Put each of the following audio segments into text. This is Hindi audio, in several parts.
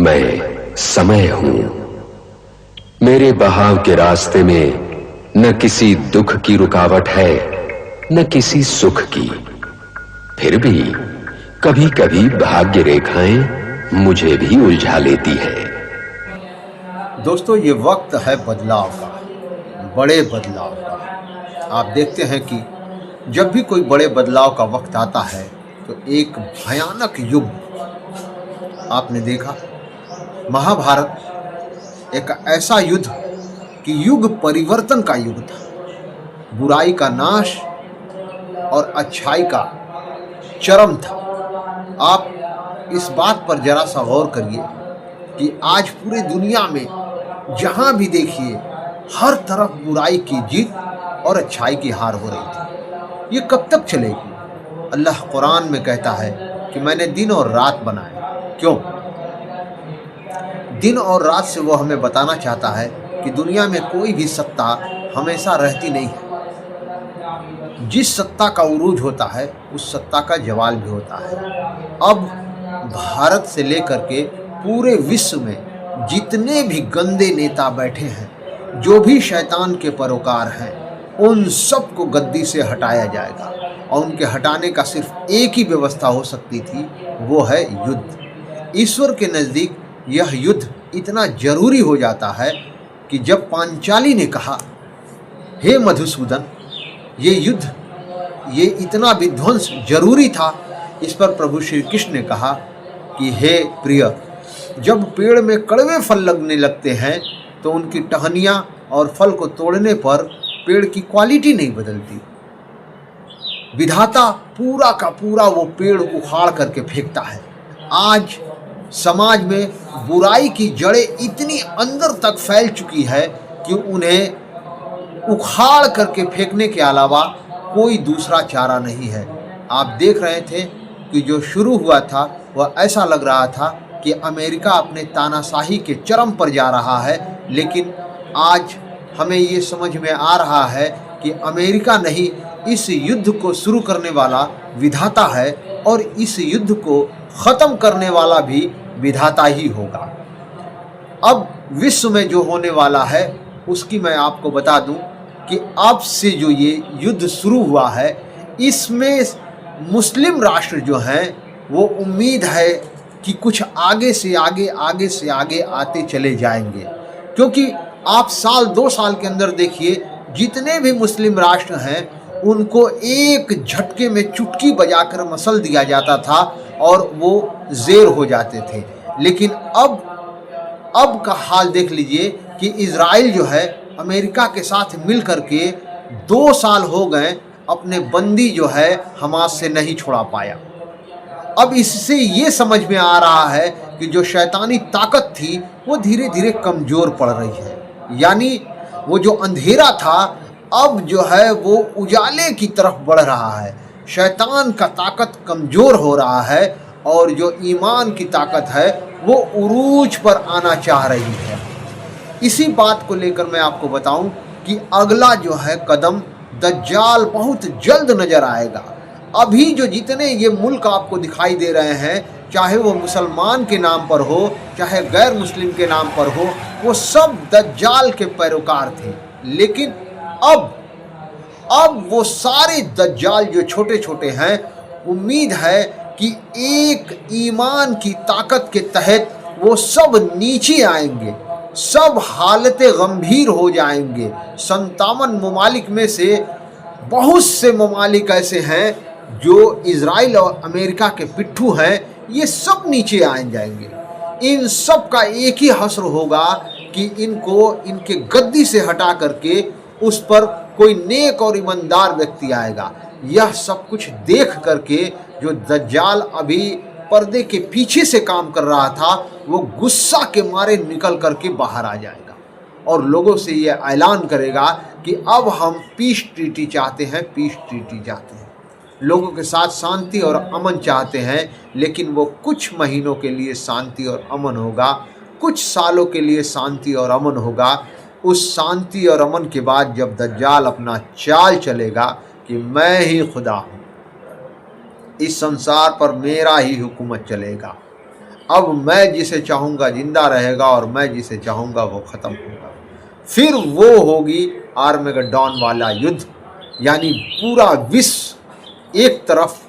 मैं समय हूं। मेरे बहाव के रास्ते में न किसी दुख की रुकावट है, न किसी सुख की। फिर भी कभी कभी भाग्य रेखाएं मुझे भी उलझा लेती है। दोस्तों, ये वक्त है बदलाव का, बड़े बदलाव का। आप देखते हैं कि जब भी कोई बड़े बदलाव का वक्त आता है तो एक भयानक युग, आपने देखा महाभारत एक ऐसा युद्ध कि युग परिवर्तन का युग था। बुराई का नाश और अच्छाई का चरम था। आप इस बात पर जरा सा गौर करिए कि आज पूरी दुनिया में जहां भी देखिए हर तरफ बुराई की जीत और अच्छाई की हार हो रही थी। ये कब तक चलेगी? अल्लाह कुरान में कहता है कि मैंने दिन और रात बनाए। क्यों? दिन और रात से वो हमें बताना चाहता है कि दुनिया में कोई भी सत्ता हमेशा रहती नहीं है। जिस सत्ता का उरूज होता है उस सत्ता का जवाल भी होता है। अब भारत से लेकर के पूरे विश्व में जितने भी गंदे नेता बैठे हैं, जो भी शैतान के पैरोकार हैं, उन सबको गद्दी से हटाया जाएगा। और उनके हटाने का सिर्फ एक ही व्यवस्था हो सकती थी, वो है युद्ध। ईश्वर के नज़दीक यह युद्ध इतना जरूरी हो जाता है कि जब पांचाली ने कहा, हे मधुसूदन, ये युद्ध, ये इतना विध्वंस जरूरी था, इस पर प्रभु श्री कृष्ण ने कहा कि हे प्रिय, जब पेड़ में कड़वे फल लगने लगते हैं तो उनकी टहनियाँ और फल को तोड़ने पर पेड़ की क्वालिटी नहीं बदलती। विधाता पूरा का पूरा वो पेड़ उखाड़ करके फेंकता है। आज समाज में बुराई की जड़ें इतनी अंदर तक फैल चुकी है कि उन्हें उखाड़ करके फेंकने के अलावा कोई दूसरा चारा नहीं है। आप देख रहे थे कि जो शुरू हुआ था वह ऐसा लग रहा था कि अमेरिका अपने तानाशाही के चरम पर जा रहा है, लेकिन आज हमें ये समझ में आ रहा है कि अमेरिका नहीं, इस युद्ध को शुरू करने वाला विधाता है और इस युद्ध को ख़त्म करने वाला भी विधाता ही होगा। अब विश्व में जो होने वाला है उसकी मैं आपको बता दूं कि अब से जो ये युद्ध शुरू हुआ है, इसमें मुस्लिम राष्ट्र जो हैं वो उम्मीद है कि कुछ आगे से आगे आते चले जाएंगे। क्योंकि आप साल 2 साल के अंदर देखिए, जितने भी मुस्लिम राष्ट्र हैं उनको एक झटके में चुटकी बजाकर मसल दिया जाता था और वो ज़ेर हो जाते थे। लेकिन अब का हाल देख लीजिए कि इजराइल जो है अमेरिका के साथ मिल करके 2 साल हो गए, अपने बंदी जो है हमास से नहीं छुड़ा पाया। अब इससे ये समझ में आ रहा है कि जो शैतानी ताकत थी वो धीरे धीरे कमज़ोर पड़ रही है। यानी वो जो अंधेरा था अब जो है वो उजाले की तरफ बढ़ रहा है। शैतान का ताकत कमज़ोर हो रहा है और जो ईमान की ताकत है वो उरूज पर आना चाह रही है। इसी बात को लेकर मैं आपको बताऊं कि अगला जो है कदम दज्जाल बहुत जल्द नज़र आएगा। अभी जो जितने ये मुल्क आपको दिखाई दे रहे हैं, चाहे वो मुसलमान के नाम पर हो चाहे गैर मुस्लिम के नाम पर हो, वो सब दज्जाल के पैरोकार थे। लेकिन अब वो सारे दज्जाल जो छोटे छोटे हैं, उम्मीद है कि एक ईमान की ताकत के तहत वो सब नीचे आएंगे, सब हालतें गंभीर हो जाएंगे। 57 ममालिक में से बहुत से ममालिक ऐसे हैं जो इजराइल और अमेरिका के पिट्ठू हैं, ये सब नीचे आ जाएंगे। इन सब का एक ही हश्र होगा कि इनको इनके गद्दी से हटा करके उस पर कोई नेक और ईमानदार व्यक्ति आएगा। यह सब कुछ देख करके जो दज्जाल अभी पर्दे के पीछे से काम कर रहा था, वो गुस्सा के मारे निकल करके बाहर आ जाएगा और लोगों से ये ऐलान करेगा कि अब हम पीस ट्रीटी चाहते हैं, पीस ट्रीटी चाहते हैं। लोगों के साथ शांति और अमन चाहते हैं, लेकिन वो कुछ महीनों के लिए शांति और अमन होगा, कुछ सालों के लिए शांति और अमन होगा। उस शांति और अमन के बाद जब दज्जाल अपना चाल चलेगा कि मैं ही खुदा हूँ, इस संसार पर मेरा ही हुकूमत चलेगा, अब मैं जिसे चाहूँगा जिंदा रहेगा और मैं जिसे चाहूँगा वो ख़त्म होगा। फिर वो होगी आर्मेगेडॉन वाला युद्ध, यानी पूरा विश्व एक तरफ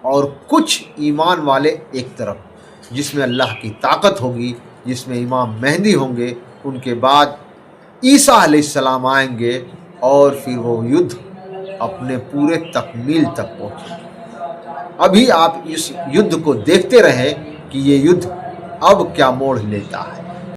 और कुछ ईमान वाले एक तरफ, जिसमें अल्लाह की ताकत होगी, जिसमें इमाम मेहदी होंगे, उनके बाद ईसा अलैहिस्सलाम आएंगे और फिर वो युद्ध अपने पूरे तकमील तक पहुँचेगा। अभी आप इस युद्ध को देखते रहें कि ये युद्ध अब क्या मोड़ लेता है।